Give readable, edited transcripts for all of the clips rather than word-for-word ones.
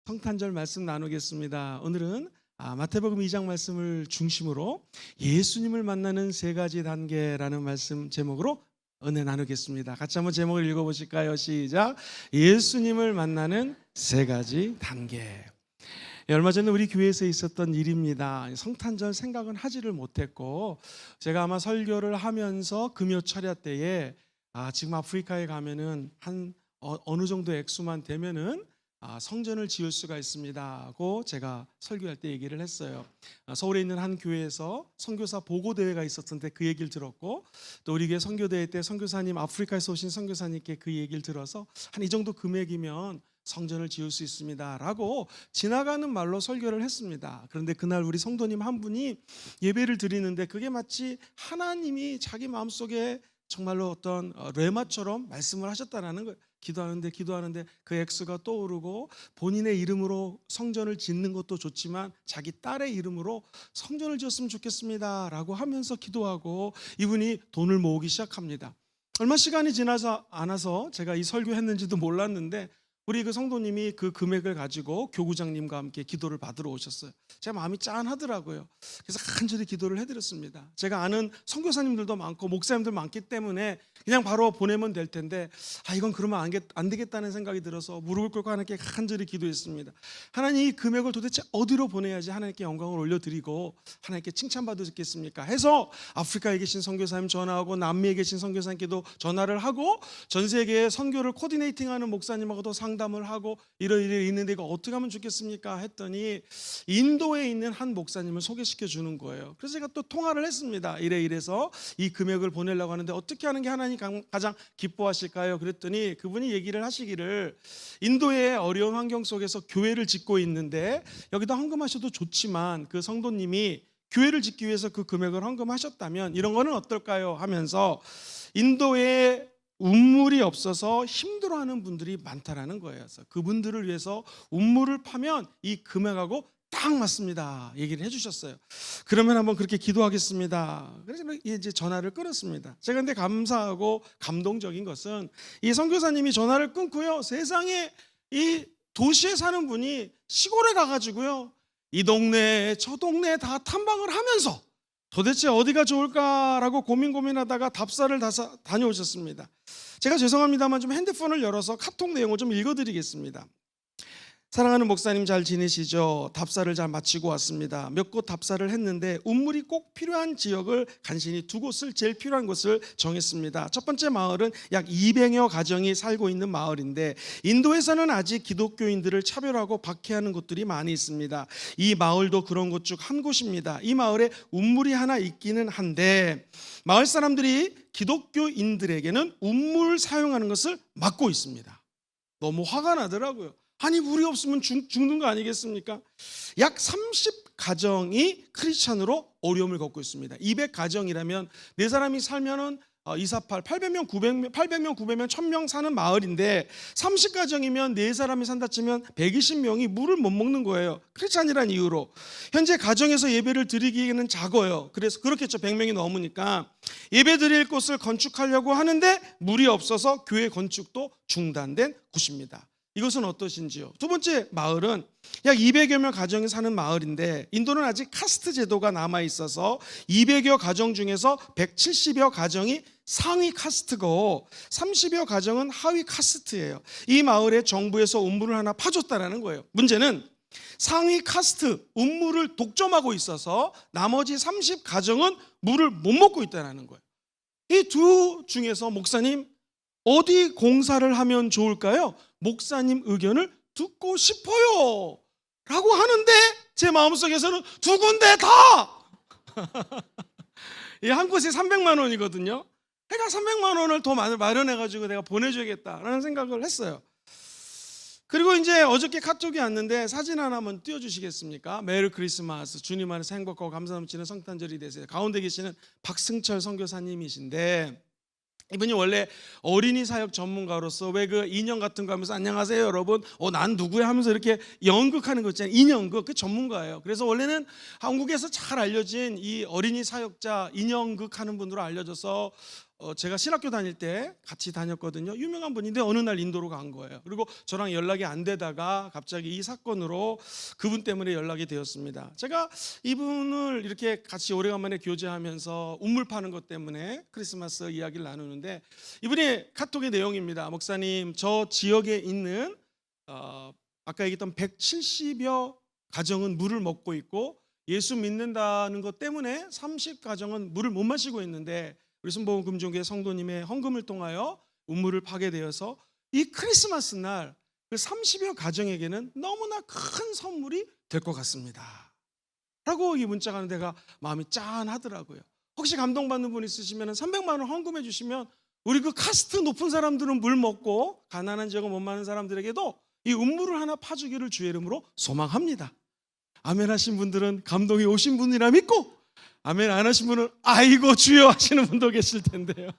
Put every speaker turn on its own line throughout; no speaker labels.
성탄절 말씀 나누겠습니다. 오늘은 마태복음 2장 말씀을 중심으로 예수님을 만나는 세 가지 단계라는 말씀 제목으로 은혜 나누겠습니다. 같이 한번 제목을 읽어보실까요? 시작. 예수님을 만나는 세 가지 단계. 얼마 전에 우리 교회에서 있었던 일입니다. 성탄절 생각은 하지를 못했고, 제가 아마 설교를 하면서 금요 철야 때에 지금 아프리카에 가면은 어느 정도 액수만 되면은 성전을 지을 수가 있습니다 하고 제가 설교할 때 얘기를 했어요. 서울에 있는 한 교회에서 선교사 보고대회가 있었는데 그 얘기를 들었고, 또 우리 교회 선교대회 때 선교사님, 아프리카에서 오신 선교사님께 그 얘기를 들어서 한 이 정도 금액이면 성전을 지을 수 있습니다 라고 지나가는 말로 설교를 했습니다. 그런데 그날 우리 성도님 한 분이 예배를 드리는데 그게 마치 하나님이 자기 마음속에 정말로 어떤 뢰마처럼 말씀을 하셨다는 거예요. 기도하는데 그 액수가 떠오르고, 본인의 이름으로 성전을 짓는 것도 좋지만 자기 딸의 이름으로 성전을 지었으면 좋겠습니다 라고 하면서 기도하고, 이분이 돈을 모으기 시작합니다. 얼마 시간이 지나서 않아서 제가 이 설교했는지도 몰랐는데 우리 그 성도님이 그 금액을 가지고 교구장님과 함께 기도를 받으러 오셨어요. 제 마음이 짠하더라고요. 그래서 간절히 기도를 해드렸습니다. 제가 아는 선교사님들도 많고 목사님들 많기 때문에 그냥 바로 보내면 될 텐데 이건 그러면 안 되겠다는 생각이 들어서 무릎을 꿇고 하나님께 간절히 기도했습니다. 하나님, 이 금액을 도대체 어디로 보내야지 하나님께 영광을 올려드리고 하나님께 칭찬받으겠습니까 해서 아프리카에 계신 선교사님 전화하고 남미에 계신 선교사님께도 전화를 하고 전 세계에 선교를 코디네이팅하는 목사님하고도 상담을 하고 이러이러 있는데 이거 어떻게 하면 좋겠습니까 했더니 인도에 있는 한 목사님을 소개시켜 주는 거예요. 그래서 제가 또 통화를 했습니다. 이래서 이 금액을 보내려고 하는데 어떻게 하는 게 하나님 가장 기뻐하실까요? 그랬더니 그분이 얘기를 하시기를, 인도의 어려운 환경 속에서 교회를 짓고 있는데 여기다 헌금하셔도 좋지만 그 성도님이 교회를 짓기 위해서 그 금액을 헌금하셨다면 이런 거는 어떨까요? 하면서 인도의 운물이 없어서 힘들어하는 분들이 많다라는 거예요. 그래서 그분들을 위해서 운물을 파면 이 금액하고 딱 맞습니다 얘기를 해주셨어요. 그러면 한번 그렇게 기도하겠습니다. 그래서 이제 전화를 끊었습니다. 제가 근데 감사하고 감동적인 것은 이 선교사님이 전화를 끊고요, 세상에 이 도시에 사는 분이 시골에 가가지고요, 이 동네 저 동네 다 탐방을 하면서 도대체 어디가 좋을까라고 고민하다가 답사를 다녀오셨습니다. 제가 죄송합니다만 좀 핸드폰을 열어서 카톡 내용을 좀 읽어드리겠습니다. 사랑하는 목사님, 잘 지내시죠? 답사를 잘 마치고 왔습니다. 몇 곳 답사를 했는데 운물이 꼭 필요한 지역을 간신히 두 곳을, 제일 필요한 곳을 정했습니다. 첫 번째 마을은 약 200여 가정이 살고 있는 마을인데 인도에서는 아직 기독교인들을 차별하고 박해하는 곳들이 많이 있습니다. 이 마을도 그런 곳 중 한 곳입니다. 이 마을에 운물이 하나 있기는 한데 마을 사람들이 기독교인들에게는 운물 사용하는 것을 막고 있습니다. 너무 화가 나더라고요. 아니, 물이 없으면 죽는 거 아니겠습니까? 약 30가정이 크리스찬으로 어려움을 겪고 있습니다. 200가정이라면 4사람이 살면은 248, 800명, 900명, 1000명 사는 마을인데 30가정이면 4사람이 산다 치면 120명이 물을 못 먹는 거예요. 크리스찬이라는 이유로. 현재 가정에서 예배를 드리기에는 작아요. 그래서 그렇겠죠. 100명이 넘으니까. 예배 드릴 곳을 건축하려고 하는데 물이 없어서 교회 건축도 중단된 곳입니다. 이것은 어떠신지요? 두 번째 마을은 약 200여 명 가정이 사는 마을인데 인도는 아직 카스트 제도가 남아있어서 200여 가정 중에서 170여 가정이 상위 카스트고 30여 가정은 하위 카스트예요. 이 마을에 정부에서 운물을 하나 파줬다라는 거예요. 문제는 상위 카스트 운물을 독점하고 있어서 나머지 30가정은 물을 못 먹고 있다는 거예요. 이 두 중에서 목사님, 어디 공사를 하면 좋을까요? 목사님 의견을 듣고 싶어요 라고 하는데 제 마음속에서는 두 군데 다! 한 곳이 300만 원이거든요. 내가 300만 원을 더 마련해가지고 내가 보내줘야겠다라는 생각을 했어요. 그리고 이제 어저께 카톡이 왔는데 사진 하나만 띄워주시겠습니까? 메리 크리스마스, 주님 안에서 행복하고 감사 넘치는 성탄절이 되세요. 가운데 계시는 박승철 선교사님이신데, 이분이 원래 어린이 사역 전문가로서 왜 그 인형 같은 거 하면서 안녕하세요 여러분, 난 누구야 하면서 이렇게 연극하는 거 있잖아요. 인형극 그 전문가예요. 그래서 원래는 한국에서 잘 알려진 이 어린이 사역자 인형극 하는 분으로 알려져서 제가 신학교 다닐 때 같이 다녔거든요. 유명한 분인데 어느 날 인도로 간 거예요. 그리고 저랑 연락이 안 되다가 갑자기 이 사건으로 그분 때문에 연락이 되었습니다. 제가 이분을 이렇게 같이 오래간만에 교제하면서 우물 파는 것 때문에 크리스마스 이야기를 나누는데, 이분의 카톡의 내용입니다. 목사님, 저 지역에 있는 아까 얘기했던 170여 가정은 물을 먹고 있고 예수 믿는다는 것 때문에 30가정은 물을 못 마시고 있는데, 우리 순복음금종교회 성도님의 헌금을 통하여 우물을 파게 되어서 이 크리스마스 날 그 30여 가정에게는 너무나 큰 선물이 될 것 같습니다 라고 이 문자가 하는 데가 마음이 짠하더라고요. 혹시 감동받는 분 있으시면 300만 원 헌금해 주시면 우리 그 카스트 높은 사람들은 물 먹고 가난한 지역은 못 마는 사람들에게도 이 우물을 하나 파주기를 주의 이름으로 소망합니다. 아멘 하신 분들은 감동이 오신 분이라 믿고, 아멘 안 하신 분은 아이고 주여 하시는 분도 계실 텐데요.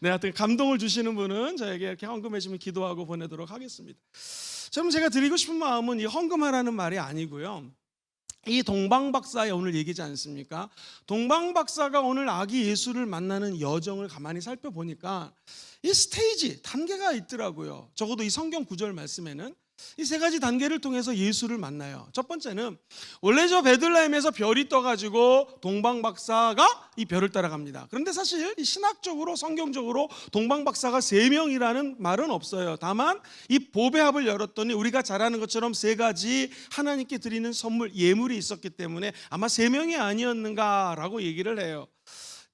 네, 하여튼 감동을 주시는 분은 저에게 이렇게 헌금해 주면 기도하고 보내도록 하겠습니다. 저는 제가 드리고 싶은 마음은 이 헌금하라는 말이 아니고요, 이 동방박사의 오늘 얘기지 않습니까? 동방박사가 오늘 아기 예수를 만나는 여정을 가만히 살펴보니까 이 스테이지, 단계가 있더라고요. 적어도 이 성경 구절 말씀에는 이 세 가지 단계를 통해서 예수를 만나요. 첫 번째는 원래 저 베들레헴에서 별이 떠가지고 동방박사가 이 별을 따라갑니다. 그런데 사실 이 신학적으로 성경적으로 동방박사가 3명이라는 말은 없어요. 다만 이 보배합을 열었더니 우리가 잘 아는 것처럼 3가지 하나님께 드리는 선물, 예물이 있었기 때문에 아마 3명이 아니었는가라고 얘기를 해요.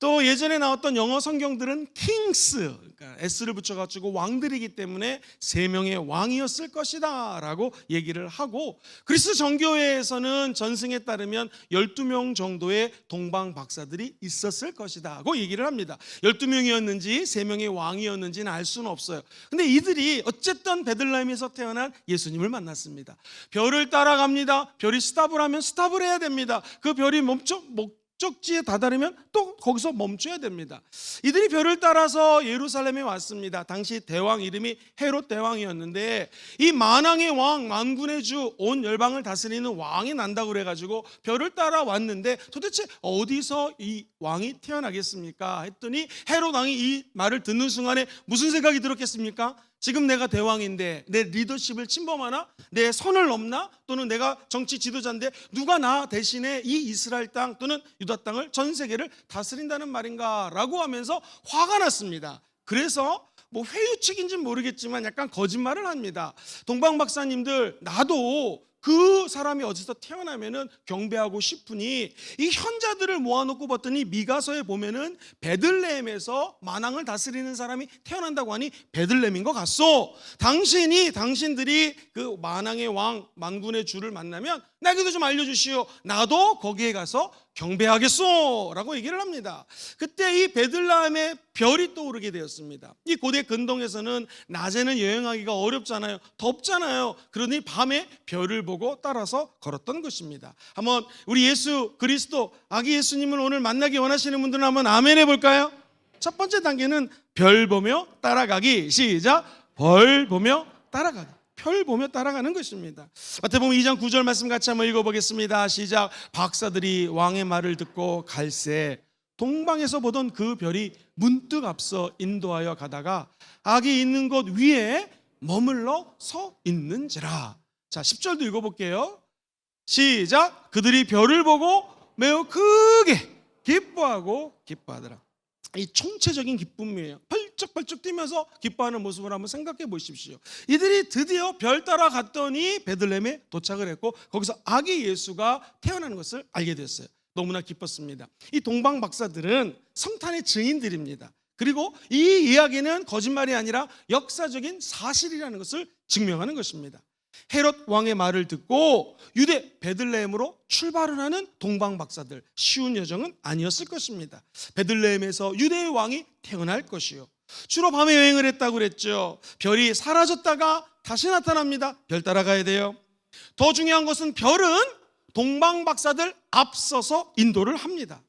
또 예전에 나왔던 영어 성경들은 킹스, 그러니까 S를 붙여가지고 왕들이기 때문에 3명의 왕이었을 것이다 라고 얘기를 하고, 그리스 정교회에서는 전승에 따르면 12명 정도의 동방박사들이 있었을 것이다 고 얘기를 합니다. 12명이었는지 3명의 왕이었는지는 알 수는 없어요. 근데 이들이 어쨌든 베들레헴에서 태어난 예수님을 만났습니다. 별을 따라갑니다. 별이 스탑을 하면 스탑을 해야 됩니다. 그 별이 목적지에 다다르면 또 거기서 멈춰야 됩니다. 이들이 별을 따라서 예루살렘에 왔습니다. 당시 대왕 이름이 헤롯 대왕이었는데, 이 만왕의 왕, 만군의 주, 온 열방을 다스리는 왕이 난다고 그래가지고 별을 따라 왔는데 도대체 어디서 이 왕이 태어나겠습니까 했더니, 헤롯 왕이 이 말을 듣는 순간에 무슨 생각이 들었겠습니까? 지금 내가 대왕인데 내 리더십을 침범하나? 내 선을 넘나? 또는 내가 정치 지도자인데 누가 나 대신에 이 이스라엘 땅 또는 유다 땅을, 전 세계를 다스린다는 말인가? 라고 하면서 화가 났습니다. 그래서 뭐 회유책인지는 모르겠지만 약간 거짓말을 합니다. 동방박사님들, 나도 그 사람이 어디서 태어나면은 경배하고 싶으니 이 현자들을 모아놓고 봤더니 미가서에 보면은 베들레헴에서 만왕을 다스리는 사람이 태어난다고 하니 베들레헴인 것 같소. 당신들이 그 만왕의 왕, 만군의 주를 만나면 나에게도 좀 알려주시오. 나도 거기에 가서 경배하겠소 라고 얘기를 합니다. 그때 이 베들레헴에 별이 떠오르게 되었습니다. 이 고대 근동에서는 낮에는 여행하기가 어렵잖아요. 덥잖아요. 그러니 밤에 별을 보고 따라서 걸었던 것입니다. 한번 우리 예수 그리스도 아기 예수님을 오늘 만나기 원하시는 분들은 한번 아멘 해볼까요? 첫 번째 단계는 별 보며 따라가기. 시작. 벌 보며 따라가기. 별 보며 따라가는 것입니다. 마태복음 2장 9절 말씀 같이 한번 읽어보겠습니다. 시작. 박사들이 왕의 말을 듣고 갈새 동방에서 보던 그 별이 문득 앞서 인도하여 가다가 아기 있는 곳 위에 머물러 서 있는지라. 자, 10절도 읽어볼게요. 시작. 그들이 별을 보고 매우 크게 기뻐하더라. 이 총체적인 기쁨이에요. 펄쩍펄쩍 뛰면서 기뻐하는 모습을 한번 생각해 보십시오. 이들이 드디어 별 따라 갔더니 베들레헴에 도착을 했고 거기서 아기 예수가 태어나는 것을 알게 됐어요. 너무나 기뻤습니다. 이 동방 박사들은 성탄의 증인들입니다. 그리고 이 이야기는 거짓말이 아니라 역사적인 사실이라는 것을 증명하는 것입니다. 헤롯 왕의 말을 듣고 유대 베들레헴으로 출발을 하는 동방 박사들, 쉬운 여정은 아니었을 것입니다. 베들레헴에서 유대의 왕이 태어날 것이요, 주로 밤에 여행을 했다고 그랬죠. 별이 사라졌다가 다시 나타납니다. 별 따라가야 돼요. 더 중요한 것은 별은 동방 박사들 앞서서 인도를 합니다.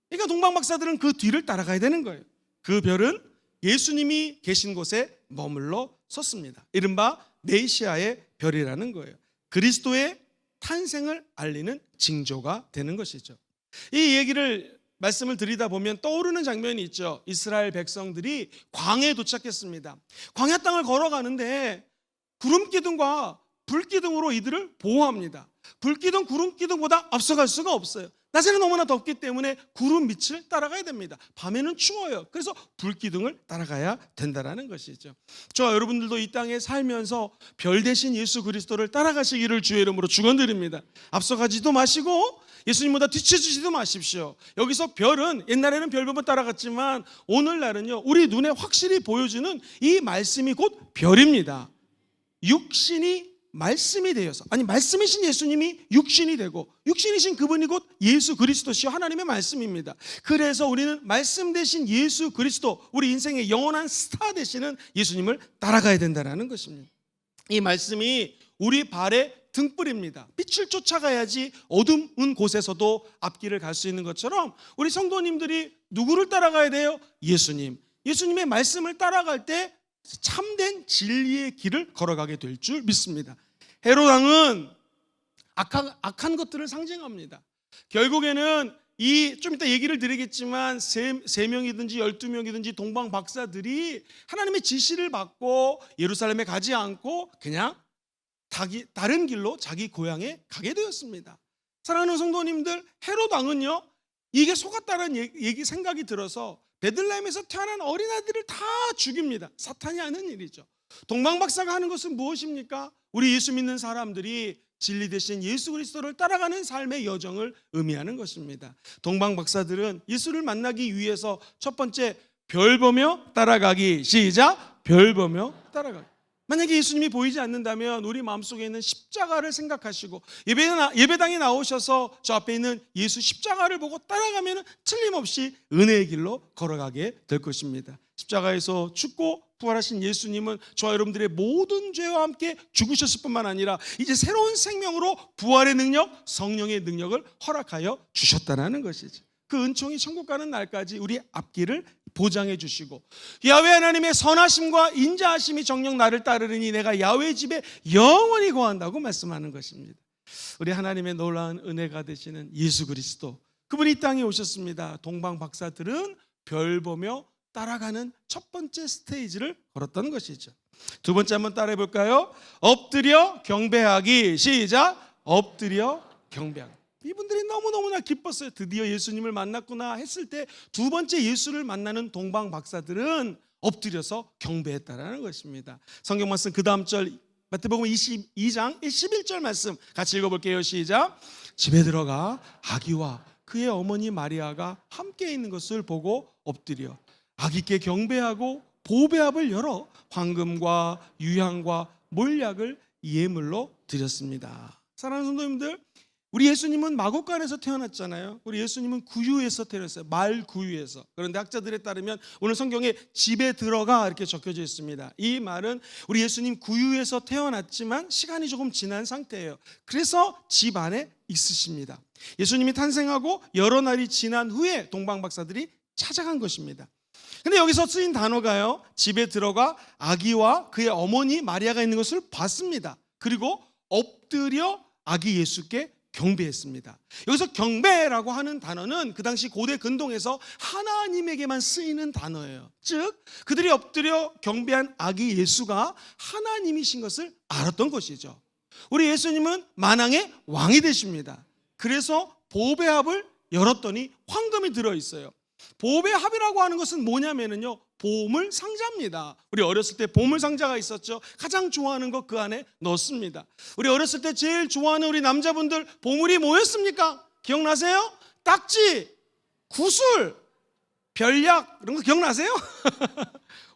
그러니까 동방 박사들은 그 뒤를 따라가야 되는 거예요. 그 별은 예수님이 계신 곳에 머물러 섰습니다. 이른바 메시아의 별이라는 거예요. 그리스도의 탄생을 알리는 징조가 되는 것이죠. 이 얘기를 말씀을 드리다 보면 떠오르는 장면이 있죠. 이스라엘 백성들이 광야에 도착했습니다. 광야 땅을 걸어가는데 구름기둥과 불기둥으로 이들을 보호합니다. 불기둥, 구름기둥보다 앞서갈 수가 없어요. 낮에는 너무나 덥기 때문에 구름 밑을 따라가야 됩니다. 밤에는 추워요. 그래서 불기둥을 따라가야 된다는 것이죠. 저와 여러분들도 이 땅에 살면서 별 대신 예수 그리스도를 따라가시기를 주의 이름으로 축원드립니다. 앞서가지도 마시고 예수님보다 뒤처지지도 마십시오. 여기서 별은 옛날에는 별 보면 따라갔지만 오늘날은요, 우리 눈에 확실히 보여주는 이 말씀이 곧 별입니다. 육신이 말씀이 되어서, 아니 말씀이신 예수님이 육신이 되고 육신이신 그분이 곧 예수 그리스도시요 하나님의 말씀입니다. 그래서 우리는 말씀 대신 예수 그리스도, 우리 인생의 영원한 스타 되시는 예수님을 따라가야 된다는 것입니다. 이 말씀이 우리 발의 등불입니다. 빛을 쫓아가야지 어두운 곳에서도 앞길을 갈 수 있는 것처럼 우리 성도님들이 누구를 따라가야 돼요? 예수님. 예수님의 말씀을 따라갈 때 참된 진리의 길을 걸어가게 될 줄 믿습니다. 헤롯 왕은 악한 것들을 상징합니다. 결국에는 좀 이따 얘기를 드리겠지만 세 명이든지 12명이든지 동방 박사들이 하나님의 지시를 받고 예루살렘에 가지 않고 그냥 다른 길로 자기 고향에 가게 되었습니다. 사랑하는 성도님들, 헤롯 왕은요, 이게 속았다는 생각이 들어서 베들레헴에서 태어난 어린아이들을 다 죽입니다. 사탄이 하는 일이죠. 동방 박사가 하는 것은 무엇입니까? 우리 예수 믿는 사람들이 진리 대신 예수 그리스도를 따라가는 삶의 여정을 의미하는 것입니다. 동방 박사들은 예수를 만나기 위해서 첫 번째, 별 보며 따라가기. 시작. 별 보며 따라가기. 만약에 예수님이 보이지 않는다면 우리 마음속에 있는 십자가를 생각하시고 예배당에 나오셔서 저 앞에 있는 예수 십자가를 보고 따라가면 틀림없이 은혜의 길로 걸어가게 될 것입니다. 십자가에서 죽고 부활하신 예수님은 저와 여러분들의 모든 죄와 함께 죽으셨을 뿐만 아니라 이제 새로운 생명으로 부활의 능력, 성령의 능력을 허락하여 주셨다는 것이죠. 그 은총이 천국 가는 날까지 우리 앞길을 보장해 주시고, 야훼 하나님의 선하심과 인자하심이 정녕 나를 따르리니 내가 야훼 집에 영원히 거한다고 말씀하는 것입니다. 우리 하나님의 놀라운 은혜가 되시는 예수 그리스도, 그분이 이 땅에 오셨습니다. 동방 박사들은 별 보며 따라가는 첫 번째 스테이지를 걸었던 것이죠. 두 번째 한번 따라해 볼까요? 엎드려 경배하기. 시작. 엎드려 경배하기. 이분들이 너무너무나 기뻤어요. 드디어 예수님을 만났구나 했을 때 두 번째 예수를 만나는 동방 박사들은 엎드려서 경배했다라는 것입니다. 성경 말씀 그 다음 절 마태복음 22장 11절 말씀 같이 읽어볼게요. 시작. 집에 들어가 아기와 그의 어머니 마리아가 함께 있는 것을 보고 엎드려 아기께 경배하고 보배압을 열어 황금과 유향과 몰약을 예물로 드렸습니다. 사랑하는 성도님들, 우리 예수님은 마곡간에서 태어났잖아요. 우리 예수님은 구유에서 태어났어요. 말 구유에서. 그런데 학자들에 따르면 오늘 성경에 집에 들어가 이렇게 적혀져 있습니다. 이 말은 우리 예수님 구유에서 태어났지만 시간이 조금 지난 상태예요. 그래서 집 안에 있으십니다. 예수님이 탄생하고 여러 날이 지난 후에 동방 박사들이 찾아간 것입니다. 근데 여기서 쓰인 단어가요, 집에 들어가 아기와 그의 어머니 마리아가 있는 것을 봤습니다. 그리고 엎드려 아기 예수께 경배했습니다. 여기서 경배라고 하는 단어는 그 당시 고대 근동에서 하나님에게만 쓰이는 단어예요. 즉 그들이 엎드려 경배한 아기 예수가 하나님이신 것을 알았던 것이죠. 우리 예수님은 만왕의 왕이 되십니다. 그래서 보배합을 열었더니 황금이 들어있어요. 보배합이라고 하는 것은 뭐냐면요, 보물 상자입니다. 우리 어렸을 때 보물 상자가 있었죠. 가장 좋아하는 거 그 안에 넣습니다. 우리 어렸을 때 제일 좋아하는 우리 남자분들 보물이 뭐였습니까? 기억나세요? 딱지, 구슬, 별약 이런 거 기억나세요?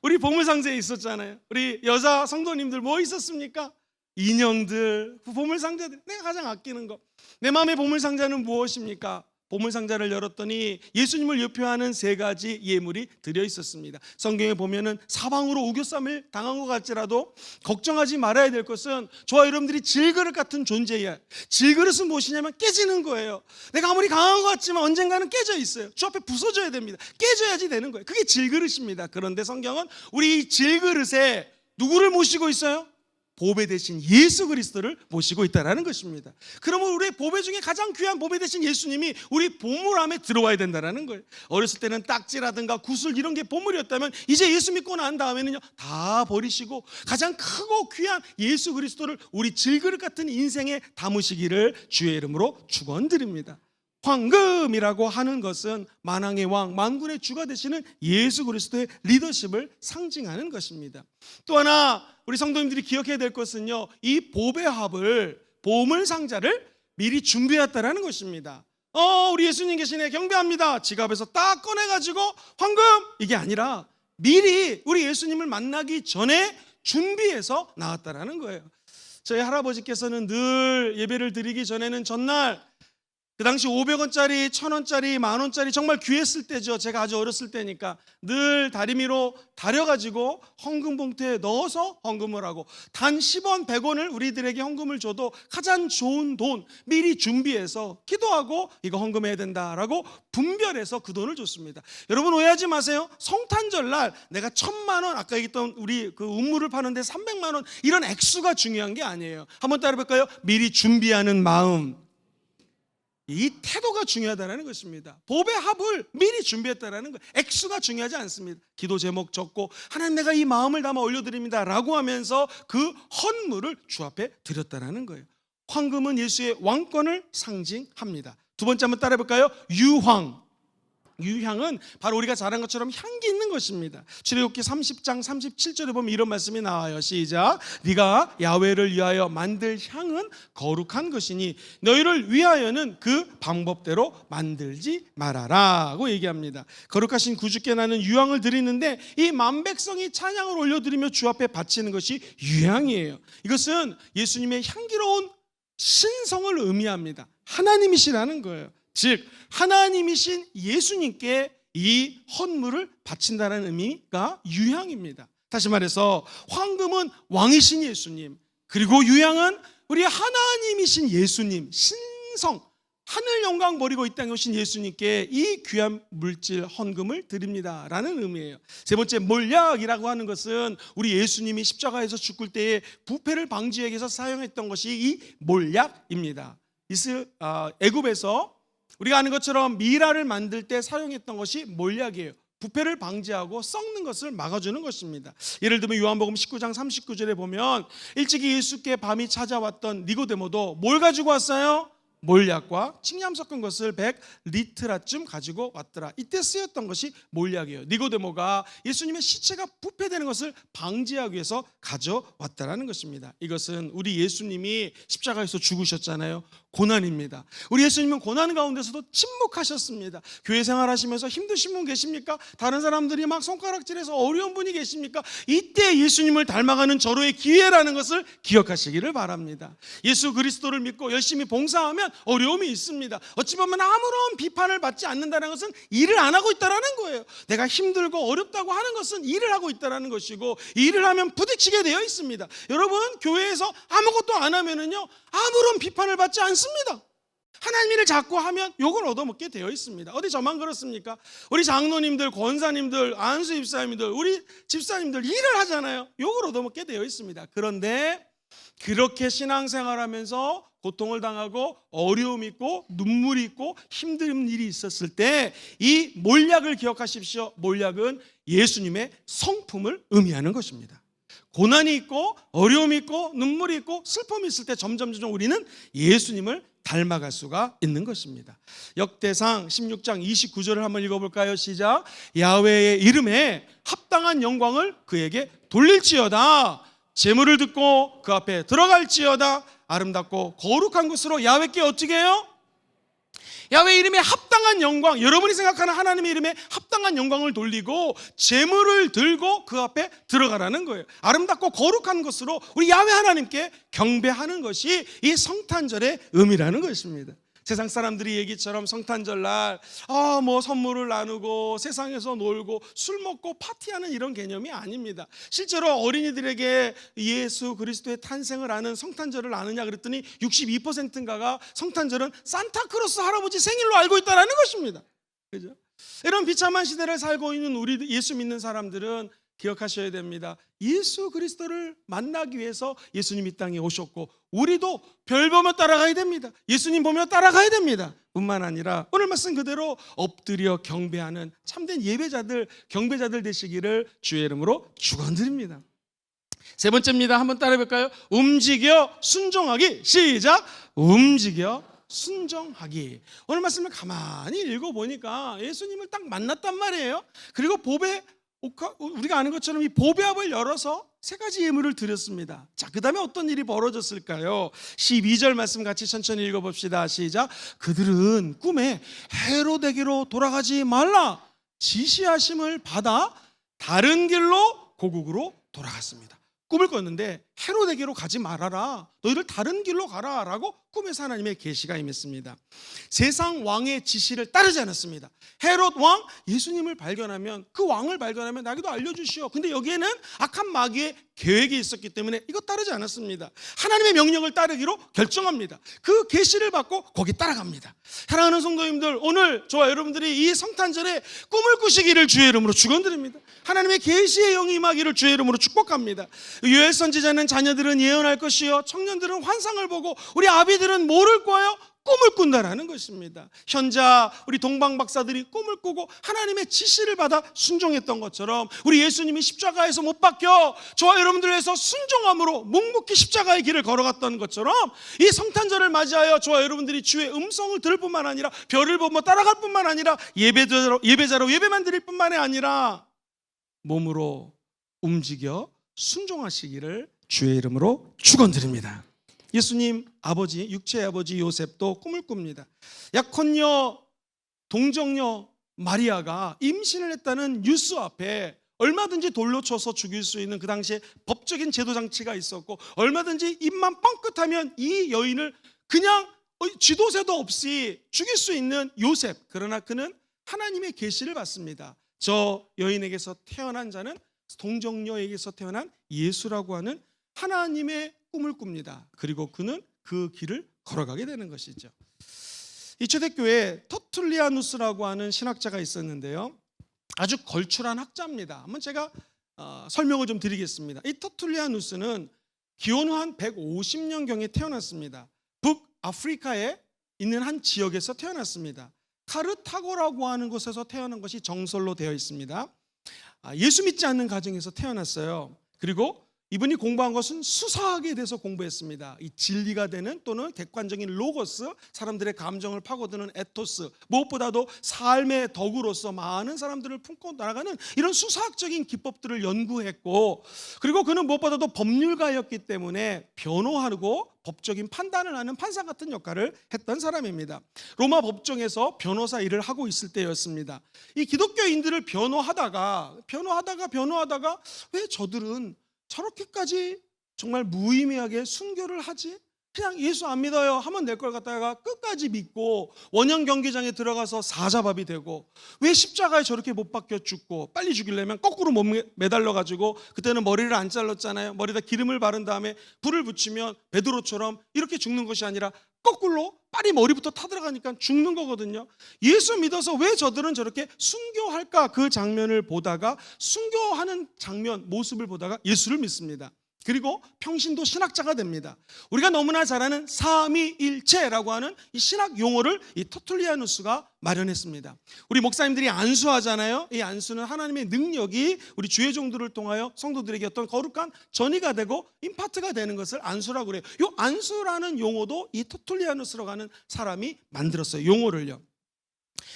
우리 보물 상자에 있었잖아요. 우리 여자 성도님들 뭐 있었습니까? 인형들, 보물 상자들, 내가 가장 아끼는 거. 내 마음의 보물 상자는 무엇입니까? 보물 상자를 열었더니 예수님을 예표하는 세 가지 예물이 들어 있었습니다. 성경에 보면은 사방으로 우겨쌈을 당한 것 같지라도 걱정하지 말아야 될 것은 저와 여러분들이 질그릇 같은 존재예요. 질그릇은 무엇이냐면 깨지는 거예요. 내가 아무리 강한 것 같지만 언젠가는 깨져 있어요. 주 앞에 부서져야 됩니다. 깨져야지 되는 거예요. 그게 질그릇입니다. 그런데 성경은 우리 이 질그릇에 누구를 모시고 있어요? 보배 대신 예수 그리스도를 모시고 있다는 것입니다. 그러면 우리의 보배 중에 가장 귀한 보배 대신 예수님이 우리 보물함에 들어와야 된다는 거예요. 어렸을 때는 딱지라든가 구슬 이런 게 보물이었다면 이제 예수 믿고 난 다음에는요 다 버리시고 가장 크고 귀한 예수 그리스도를 우리 질그릇 같은 인생에 담으시기를 주의 이름으로 축원드립니다. 황금이라고 하는 것은 만왕의 왕, 만군의 주가 되시는 예수 그리스도의 리더십을 상징하는 것입니다. 또 하나 우리 성도님들이 기억해야 될 것은요, 이 보배합을, 보물 상자를 미리 준비했다라는 것입니다. 우리 예수님 계시네, 경배합니다. 지갑에서 딱 꺼내가지고 황금, 이게 아니라 미리 우리 예수님을 만나기 전에 준비해서 나왔다라는 거예요. 저희 할아버지께서는 늘 예배를 드리기 전에는 전날, 그 당시 500원짜리, 1000원짜리, 만원짜리 정말 귀했을 때죠. 제가 아주 어렸을 때니까 늘 다리미로 다려가지고 헌금 봉투에 넣어서 헌금을 하고, 단 10원, 100원을 우리들에게 헌금을 줘도 가장 좋은 돈 미리 준비해서 기도하고 이거 헌금해야 된다라고 분별해서 그 돈을 줬습니다. 여러분 오해하지 마세요. 성탄절날 내가 1000만 원, 아까 얘기했던 우리 그 우물을 파는데 300만 원, 이런 액수가 중요한 게 아니에요. 한번 따라해볼까요? 미리 준비하는 마음, 이 태도가 중요하다는 것입니다. 보배 합을 미리 준비했다는 거예요. 액수가 중요하지 않습니다. 기도 제목 적고 하나님 내가 이 마음을 담아 올려드립니다 라고 하면서 그 헌물을 주 앞에 드렸다는 거예요. 황금은 예수의 왕권을 상징합니다. 두 번째 한번 따라해볼까요? 유황. 유향은 바로 우리가 잘 아는 것처럼 향기 있는 것입니다. 출애굽기 30장 37절에 보면 이런 말씀이 나와요. 시작. 네가 야훼를 위하여 만들 향은 거룩한 것이니 너희를 위하여는 그 방법대로 만들지 말아라고 얘기합니다. 거룩하신 구주께 나는 유향을 드리는데 이 만백성이 찬양을 올려드리며 주 앞에 바치는 것이 유향이에요. 이것은 예수님의 향기로운 신성을 의미합니다. 하나님이시라는 거예요. 즉 하나님이신 예수님께 이 헌물을 바친다는 의미가 유향입니다. 다시 말해서 황금은 왕이신 예수님, 그리고 유향은 우리 하나님이신 예수님, 신성, 하늘 영광 버리고 이 땅에 오신 예수님께 이 귀한 물질 헌금을 드립니다 라는 의미예요. 세 번째, 몰약이라고 하는 것은 우리 예수님이 십자가에서 죽을 때에 부패를 방지하기 위해서 사용했던 것이 이 몰약입니다. 애굽에서 우리가 아는 것처럼 미라를 만들 때 사용했던 것이 몰약이에요. 부패를 방지하고 썩는 것을 막아주는 것입니다. 예를 들면 요한복음 19장 39절에 보면 일찍이 예수께 밤이 찾아왔던 니고데모도 뭘 가지고 왔어요? 몰약과 칭얌 섞은 것을 100리트라쯤 가지고 왔더라. 이때 쓰였던 것이 몰약이에요. 니고데모가 예수님의 시체가 부패되는 것을 방지하기 위해서 가져왔다라는 것입니다. 이것은 우리 예수님이 십자가에서 죽으셨잖아요. 고난입니다. 우리 예수님은 고난 가운데서도 침묵하셨습니다. 교회 생활하시면서 힘드신 분 계십니까? 다른 사람들이 막 손가락질해서 어려운 분이 계십니까? 이때 예수님을 닮아가는 절호의 기회라는 것을 기억하시기를 바랍니다. 예수 그리스도를 믿고 열심히 봉사하면 어려움이 있습니다. 어찌 보면 아무런 비판을 받지 않는다는 것은 일을 안 하고 있다는 거예요. 내가 힘들고 어렵다고 하는 것은 일을 하고 있다는 것이고, 일을 하면 부딪히게 되어 있습니다. 여러분 교회에서 아무것도 안 하면은요 아무런 비판을 받지 않습니다. 하나님 일을 자꾸 하면 욕을 얻어먹게 되어 있습니다. 어디 저만 그렇습니까? 우리 장로님들, 권사님들, 안수 집사님들, 우리 집사님들 일을 하잖아요. 욕을 얻어먹게 되어 있습니다. 그런데 그렇게 신앙생활하면서 고통을 당하고 어려움이 있고 눈물이 있고 힘든 일이 있었을 때 이 몰약을 기억하십시오. 몰약은 예수님의 성품을 의미하는 것입니다. 고난이 있고 어려움이 있고 눈물이 있고 슬픔이 있을 때 점점 우리는 예수님을 닮아갈 수가 있는 것입니다. 역대상 16장 29절을 한번 읽어볼까요? 시작. 야훼의 이름에 합당한 영광을 그에게 돌릴지어다. 제물을 듣고 그 앞에 들어갈지어다. 아름답고 거룩한 곳으로 야훼께 어떻게 해요? 야훼 이름에 합당한 영광, 여러분이 생각하는 하나님의 이름에 합당한 영광을 돌리고 제물을 들고 그 앞에 들어가라는 거예요. 아름답고 거룩한 것으로 우리 야훼 하나님께 경배하는 것이 이 성탄절의 의미라는 것입니다. 세상 사람들이 얘기처럼 성탄절날 선물을 나누고 세상에서 놀고 술 먹고 파티하는 이런 개념이 아닙니다. 실제로 어린이들에게 예수 그리스도의 탄생을 아는 성탄절을 아느냐 그랬더니 62%인가가 성탄절은 산타크로스 할아버지 생일로 알고 있다는 것입니다. 그죠? 이런 비참한 시대를 살고 있는 우리 예수 믿는 사람들은 기억하셔야 됩니다. 예수 그리스도를 만나기 위해서 예수님 이 땅에 오셨고 우리도 별 보며 따라가야 됩니다. 예수님 보며 따라가야 됩니다. 뿐만 아니라 오늘 말씀 그대로 엎드려 경배하는 참된 예배자들, 경배자들 되시기를 주의 이름으로 축원드립니다. 세 번째입니다. 한번 따라해 볼까요? 움직여 순종하기. 시작. 움직여 순종하기. 오늘 말씀을 가만히 읽어보니까 예수님을 딱 만났단 말이에요. 그리고 우리가 아는 것처럼 이 보배압을 열어서 세 가지 예물을 드렸습니다. 자, 그 다음에 어떤 일이 벌어졌을까요? 12절 말씀 같이 천천히 읽어봅시다. 시작. 그들은 꿈에 헤로데게로 돌아가지 말라 지시하심을 받아 다른 길로 고국으로 돌아갔습니다. 꿈을 꿨는데 헤로데게로 가지 말아라, 너희들 다른 길로 가라 라고 꿈에서 하나님의 계시가 임했습니다. 세상 왕의 지시를 따르지 않았습니다. 헤롯 왕, 예수님을 발견하면, 그 왕을 발견하면 나에게도 알려주시오. 근데 여기에는 악한 마귀의 계획이 있었기 때문에 이거 따르지 않았습니다. 하나님의 명령을 따르기로 결정합니다. 그 계시를 받고 거기 따라갑니다. 사랑하는 성도님들, 오늘 저와 여러분들이 이 성탄절에 꿈을 꾸시기를 주의 이름으로 축원드립니다. 하나님의 계시의 영이 임하기를 주의 이름으로 축복합니다. 요엘 선지자는 자녀들은 예언할 것이요, 청년들은 환상을 보고 우리 아비들은 뭐를 꿔요? 꿈을 꾼다라는 것입니다. 현자 우리 동방 박사들이 꿈을 꾸고 하나님의 지시를 받아 순종했던 것처럼 우리 예수님이 십자가에서 못 박혀 저와 여러분들을 위해서 순종함으로 묵묵히 십자가의 길을 걸어갔던 것처럼 이 성탄절을 맞이하여 저와 여러분들이 주의 음성을 들을 뿐만 아니라 별을 보며 따라갈 뿐만 아니라 예배자로 예배만 드릴 뿐만이 아니라 몸으로 움직여 순종하시기를 주의 이름으로 축원드립니다. 예수님 아버지, 육체의 아버지 요셉도 꿈을 꿉니다. 약혼녀, 동정녀 마리아가 임신을 했다는 뉴스 앞에 얼마든지 돌로 쳐서 죽일 수 있는 그 당시에 법적인 제도 장치가 있었고, 얼마든지 입만 뻥끗하면 이 여인을 그냥 쥐도새도 없이 죽일 수 있는 요셉. 그러나 그는 하나님의 계시를 받습니다. 저 여인에게서 태어난 자는 동정녀에게서 태어난 예수라고 하는 하나님의 꿈을 꿉니다. 그리고 그는 그 길을 걸어가게 되는 것이죠. 이 초대교회에 터툴리아누스라고 하는 신학자가 있었는데요, 아주 걸출한 학자입니다. 한번 제가 설명을 좀 드리겠습니다. 이 터툴리아누스는 기원 후 한 150년경에 태어났습니다. 북아프리카에 있는 한 지역에서 태어났습니다. 카르타고라고 하는 곳에서 태어난 것이 정설로 되어 있습니다. 예수 믿지 않는 가정에서 태어났어요. 그리고 이분이 공부한 것은 수사학에 대해서 공부했습니다. 이 진리가 되는 또는 객관적인 로고스, 사람들의 감정을 파고드는 에토스, 무엇보다도 삶의 덕으로서 많은 사람들을 품고 나아가는 이런 수사학적인 기법들을 연구했고, 그리고 그는 무엇보다도 법률가였기 때문에 변호하고 법적인 판단을 하는 판사 같은 역할을 했던 사람입니다. 로마 법정에서 변호사 일을 하고 있을 때였습니다. 이 기독교인들을 변호하다가 왜 저들은 저렇게까지 정말 무의미하게 순교를 하지? 그냥 예수 안 믿어요 하면 될 걸 갖다가 끝까지 믿고 원형 경기장에 들어가서 사자밥이 되고, 왜 십자가에 저렇게 못 박혀 죽고, 빨리 죽이려면 거꾸로 못 매달려 가지고, 그때는 머리를 안 잘랐잖아요. 머리에다 기름을 바른 다음에 불을 붙이면 베드로처럼 이렇게 죽는 것이 아니라 거꾸로 빨리 머리부터 타들어가니까 죽는 거거든요. 예수 믿어서 왜 저들은 저렇게 순교할까? 그 장면을 보다가, 순교하는 장면, 모습을 보다가 예수를 믿습니다. 그리고 평신도 신학자가 됩니다. 우리가 너무나 잘 아는 삼위일체라고 하는 이 신학 용어를 이 터툴리아누스가 마련했습니다. 우리 목사님들이 안수하잖아요. 이 안수는 하나님의 능력이 우리 주의 종들을 통하여 성도들에게 어떤 거룩한 전이가 되고 임파트가 되는 것을 안수라고 그래요. 이 안수라는 용어도 이 터툴리아누스라고 하는 사람이 만들었어요. 용어를요.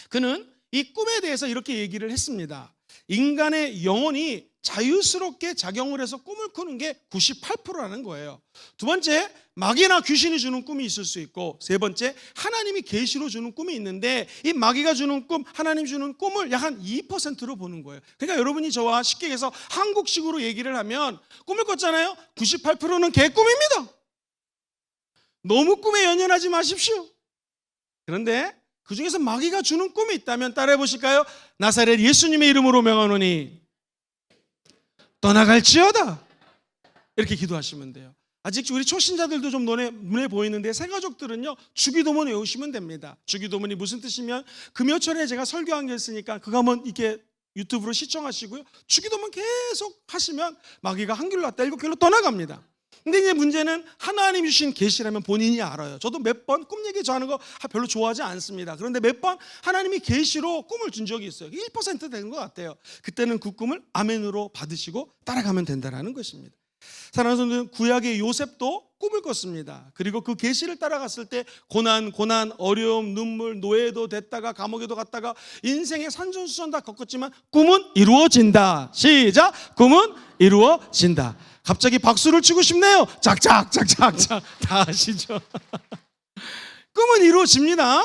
그는 이 꿈에 대해서 이렇게 얘기를 했습니다. 인간의 영혼이 자유스럽게 작용을 해서 꿈을 꾸는 게 98%라는 거예요. 두 번째, 마귀나 귀신이 주는 꿈이 있을 수 있고, 세 번째, 하나님이 계시로 주는 꿈이 있는데, 이 마귀가 주는 꿈, 하나님 주는 꿈을 약 한 2%로 보는 거예요. 그러니까 여러분이 저와 쉽게 해서 한국식으로 얘기를 하면, 꿈을 꿨잖아요. 98%는 개꿈입니다. 너무 꿈에 연연하지 마십시오. 그런데 그 중에서 마귀가 주는 꿈이 있다면 따라해 보실까요? 나사렛 예수님의 이름으로 명하노니 떠나갈지어다. 이렇게 기도하시면 돼요. 아직 우리 초신자들도 좀 눈에 보이는데, 새가족들은요 주기도문 외우시면 됩니다. 주기도문이 무슨 뜻이면, 금요철에 제가 설교한 게 있으니까 그거 한번 이렇게 유튜브로 시청하시고요. 주기도만 계속 하시면 마귀가 한 길로 왔다 7길로 떠나갑니다. 근데 이제 문제는 하나님이 주신 계시라면 본인이 알아요. 저도 몇 번 꿈 얘기 하는 거 별로 좋아하지 않습니다. 그런데 몇 번 하나님이 계시로 꿈을 준 적이 있어요. 1% 되는 것 같아요. 그때는 그 꿈을 아멘으로 받으시고 따라가면 된다는 것입니다. 사랑하는 성도님, 구약의 요셉도 꿈을 꿨습니다. 그리고 그 계시를 따라갔을 때 고난, 어려움, 눈물, 노예도 됐다가 감옥에도 갔다가 인생의 산전수전 다 겪었지만 꿈은 이루어진다. 시작! 꿈은 이루어진다. 갑자기 박수를 치고 싶네요. 짝짝짝짝짝 다 아시죠? 꿈은 이루어집니다.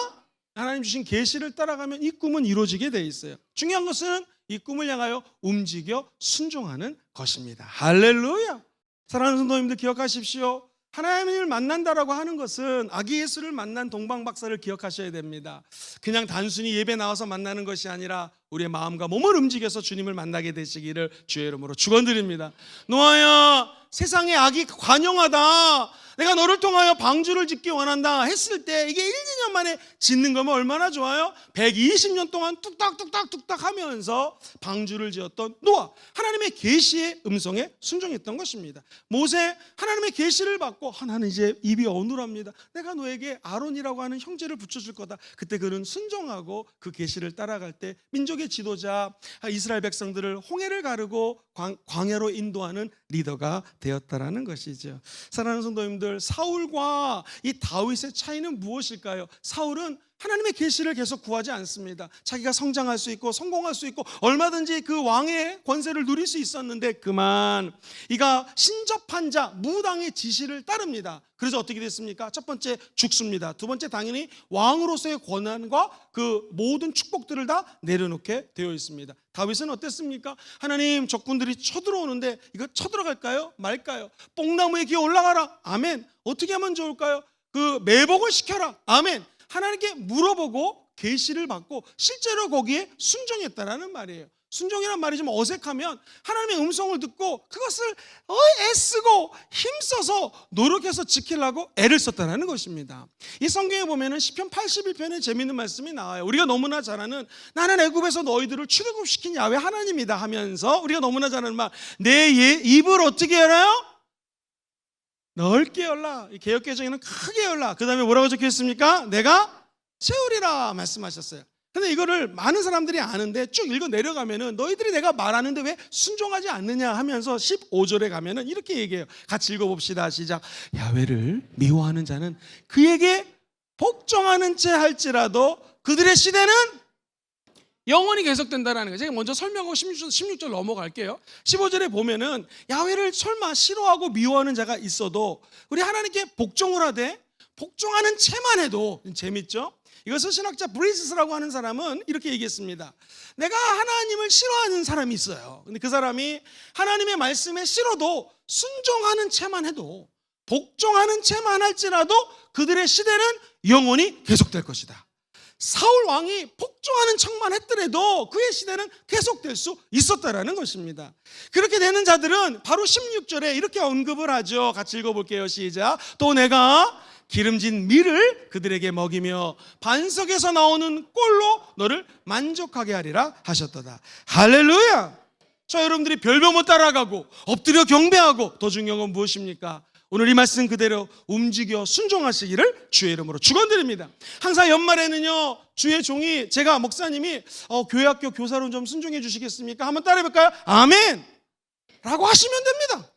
하나님 주신 계시를 따라가면 이 꿈은 이루어지게 돼 있어요. 중요한 것은 이 꿈을 향하여 움직여 순종하는 것입니다. 할렐루야. 사랑하는 성도님들 기억하십시오. 하나님을 만난다라고 하는 것은 아기 예수를 만난 동방 박사를 기억하셔야 됩니다. 그냥 단순히 예배 나와서 만나는 것이 아니라 우리의 마음과 몸을 움직여서 주님을 만나게 되시기를 주의 이름으로 축원드립니다. 노아야, 세상에 악이 관영하다. 내가 너를 통하여 방주를 짓기 원한다 했을 때 이게 1, 2년 만에 짓는 거면 얼마나 좋아요? 120년 동안 뚝딱뚝딱 하면서 방주를 지었던 노아, 하나님의 계시의 음성에 순종했던 것입니다. 모세, 하나님의 계시를 받고 나는 이제 입이 어눌합니다. 내가 너에게 아론이라고 하는 형제를 붙여줄 거다. 그때 그는 순종하고 그 계시를 따라갈 때 민족의 지도자 이스라엘 백성들을 홍해를 가르고 광야로 인도하는 리더가 되었다라는 것이죠. 사랑하는 성도님들, 사울과 이 다윗의 차이는 무엇일까요? 사울은 하나님의 계시를 계속 구하지 않습니다. 자기가 성장할 수 있고 성공할 수 있고 얼마든지 그 왕의 권세를 누릴 수 있었는데 그만 이가 신접한 자 무당의 지시를 따릅니다. 그래서 어떻게 됐습니까? 첫 번째 죽습니다. 두 번째 당연히 왕으로서의 권한과 그 모든 축복들을 다 내려놓게 되어 있습니다. 다윗은 어땠습니까? 하나님, 적군들이 쳐들어오는데 이거 쳐들어갈까요? 말까요? 뽕나무에 기어 올라가라. 아멘. 어떻게 하면 좋을까요? 그 매복을 시켜라. 아멘. 하나님께 물어보고 계시를 받고 실제로 거기에 순종했다라는 말이에요. 순종이란 말이 좀 어색하면 하나님의 음성을 듣고 그것을 애쓰고 힘써서 노력해서 지키려고 애를 썼다는 것입니다. 이 성경에 보면은 시편 81편에 재미있는 말씀이 나와요. 우리가 너무나 잘 아는 나는 애굽에서 너희들을 출애굽시킨 야훼 하나님이다 하면서 우리가 너무나 잘 아는 말, 내 입을 어떻게 열어요? 넓게 열라. 개역개정에는 크게 열라. 그 다음에 뭐라고 적혀 있습니까? 내가 채우리라 말씀하셨어요. 근데 이거를 많은 사람들이 아는데 쭉 읽어 내려가면은 너희들이 내가 말하는데 왜 순종하지 않느냐 하면서 15절에 가면은 이렇게 얘기해요. 같이 읽어봅시다. 시작. 야훼를 미워하는 자는 그에게 복종하는 채 할지라도 그들의 시대는 영원히 계속된다는 거예요. 제가 먼저 설명하고 16절 넘어갈게요. 15절에 보면은 야훼를 설마 싫어하고 미워하는 자가 있어도 우리 하나님께 복종을 하되 복종하는 채만 해도 재밌죠? 이것을 신학자 브리스라고 하는 사람은 이렇게 얘기했습니다. 내가 하나님을 싫어하는 사람이 있어요. 근데 그 사람이 하나님의 말씀에 싫어도 순종하는 채만 해도 복종하는 채만 할지라도 그들의 시대는 영원히 계속될 것이다. 사울 왕이 복종하는 척만 했더라도 그의 시대는 계속될 수 있었다라는 것입니다. 그렇게 되는 자들은 바로 16절에 이렇게 언급을 하죠. 같이 읽어볼게요. 시작. 또 내가 기름진 밀을 그들에게 먹이며 반석에서 나오는 꼴로 너를 만족하게 하리라 하셨도다. 할렐루야. 자, 여러분들이 별별 못 따라가고 엎드려 경배하고 더 중요한 건 무엇입니까? 오늘 이 말씀 그대로 움직여 순종하시기를 주의 이름으로 축원드립니다. 항상 연말에는요, 주의 종이 제가 목사님이 교회학교 교사로 좀 순종해 주시겠습니까? 한번 따라해볼까요? 아멘! 라고 하시면 됩니다.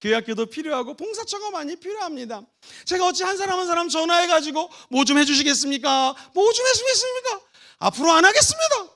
교회학교도 필요하고 봉사처가 많이 필요합니다. 제가 어찌 한 사람 한 사람 전화해가지고 뭐 좀 해주시겠습니까? 뭐 좀 해주시겠습니까? 앞으로 안 하겠습니다.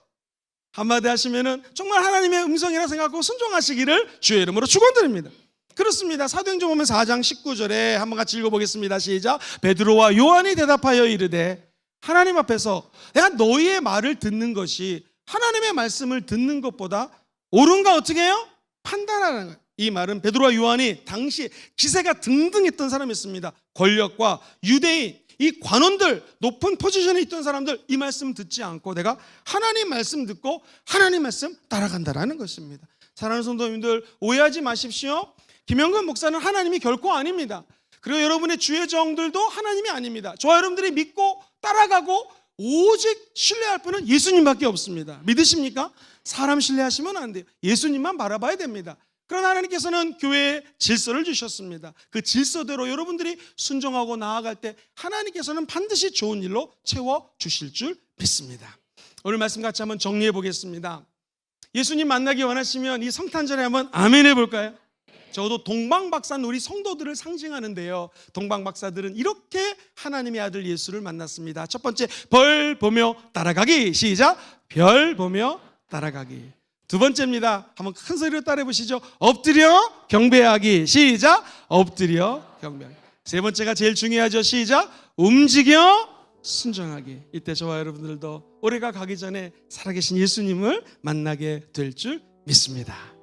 한마디 하시면은 정말 하나님의 음성이라 생각하고 순종하시기를 주의 이름으로 축원드립니다. 그렇습니다. 사도행전 보면 4장 19절에 한번 같이 읽어보겠습니다. 시작. 베드로와 요한이 대답하여 이르되 하나님 앞에서 내가 너희의 말을 듣는 것이 하나님의 말씀을 듣는 것보다 옳은가 어떻게 해요? 판단하는 거예요. 이 말은 베드로와 요한이 당시 기세가 등등했던 사람이었습니다. 권력과 유대인, 이 관원들, 높은 포지션에 있던 사람들 이 말씀 듣지 않고 내가 하나님 말씀 듣고 하나님 말씀 따라간다라는 것입니다. 사랑하는 성도님들, 오해하지 마십시오. 김영근 목사는 하나님이 결코 아닙니다. 그리고 여러분의 주의 종들도 하나님이 아닙니다. 저와 여러분들이 믿고 따라가고 오직 신뢰할 분은 예수님밖에 없습니다. 믿으십니까? 사람 신뢰하시면 안 돼요. 예수님만 바라봐야 됩니다. 그러나 하나님께서는 교회에 질서를 주셨습니다. 그 질서대로 여러분들이 순종하고 나아갈 때 하나님께서는 반드시 좋은 일로 채워주실 줄 믿습니다. 오늘 말씀 같이 한번 정리해 보겠습니다. 예수님 만나기 원하시면 이 성탄절에 한번 아멘 해볼까요? 적어도 동방박사는 우리 성도들을 상징하는데요, 동방박사들은 이렇게 하나님의 아들 예수를 만났습니다. 첫 번째, 벌 보며 따라가기. 시작. 별 보며 따라가기. 두 번째입니다. 한번 큰 소리로 따라해 보시죠. 엎드려 경배하기. 시작. 엎드려 경배하기. 세 번째가 제일 중요하죠. 시작. 움직여 순종하기. 이때 저와 여러분들도 올해가 가기 전에 살아계신 예수님을 만나게 될 줄 믿습니다.